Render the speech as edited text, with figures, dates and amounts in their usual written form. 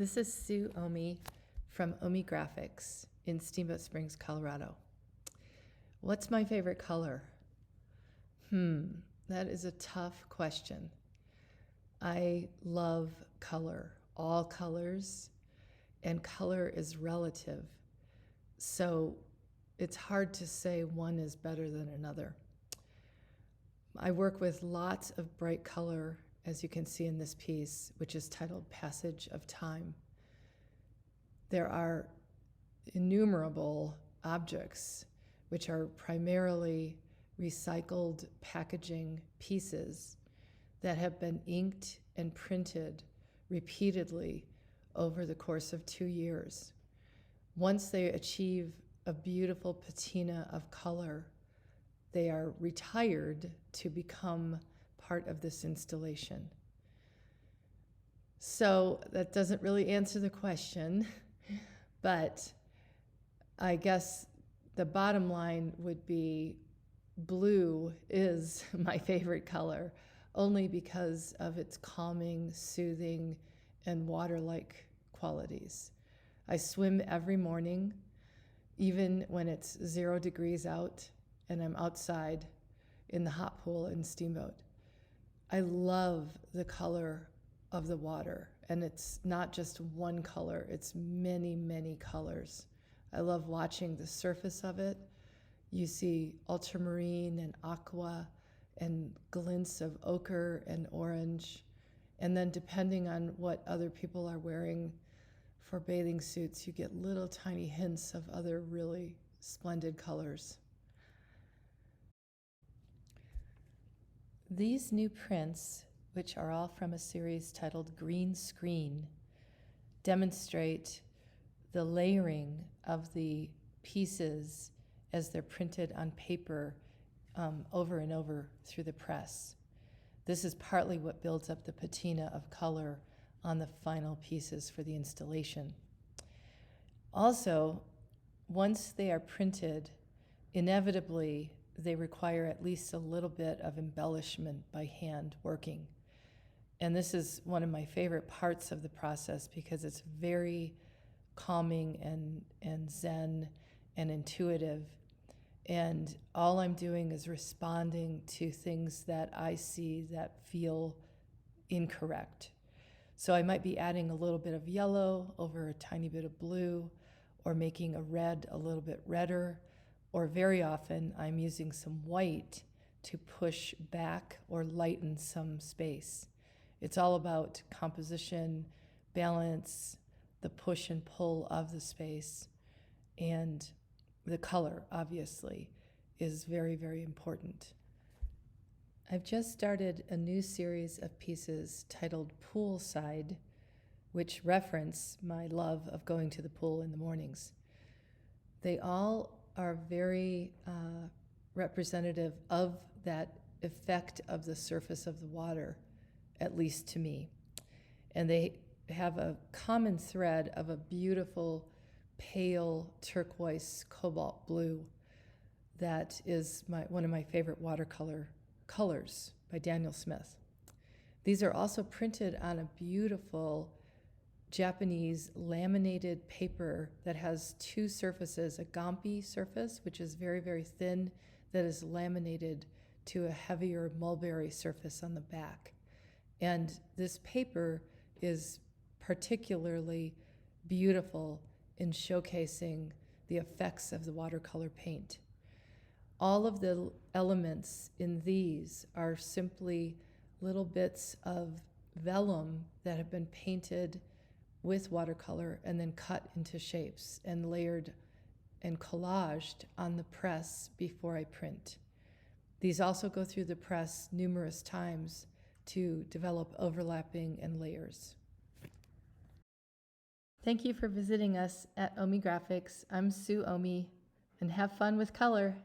This is Sue Omi from Omi Graphics in Steamboat Springs, Colorado. What's my favorite color? That is a tough question. I love color, all colors, and color is relative. So it's hard to say one is better than another. I work with lots of bright color, as you can see in this piece, which is titled Passage of Time. There are innumerable objects which are primarily recycled packaging pieces that have been inked and printed repeatedly over the course of 2 years. Once they achieve a beautiful patina of color, they are retired to become part of this installation. So that doesn't really answer the question, but I guess the bottom line would be blue is my favorite color, only because of its calming, soothing, and water-like qualities. I swim every morning, even when it's 0 degrees out and I'm outside in the hot pool in Steamboat. I love the color of the water, and it's not just one color, it's many, many colors. I love watching the surface of it. You see ultramarine and aqua and glints of ochre and orange. And then depending on what other people are wearing for bathing suits, you get little tiny hints of other really splendid colors. These new prints, which are all from a series titled Green Screen, demonstrate the layering of the pieces as they're printed on paper over and over through the press. This is partly what builds up the patina of color on the final pieces for the installation. Also, once they are printed, inevitably they require at least a little bit of embellishment by hand working. And this is one of my favorite parts of the process because it's very calming and zen and intuitive. And all I'm doing is responding to things that I see that feel incorrect. So I might be adding a little bit of yellow over a tiny bit of blue, or making a red a little bit redder, or very often I'm using some white to push back or lighten some space. It's all about composition, balance, the push and pull of the space, and the color, obviously, is very, very important. I've just started a new series of pieces titled Poolside, which reference my love of going to the pool in the mornings. They all are very representative of that effect of the surface of the water, at least to me. And they have a common thread of a beautiful pale turquoise cobalt blue that is one of my favorite watercolor colors by Daniel Smith. These are also printed on a beautiful Japanese laminated paper that has two surfaces, a gampi surface, which is very, very thin, that is laminated to a heavier mulberry surface on the back. And this paper is particularly beautiful in showcasing the effects of the watercolor paint. All of the elements in these are simply little bits of vellum that have been painted with watercolor and then cut into shapes and layered and collaged on the press before I print. These also go through the press numerous times to develop overlapping and layers. Thank you for visiting us at Omi Graphics. I'm Sue Omi, and have fun with color.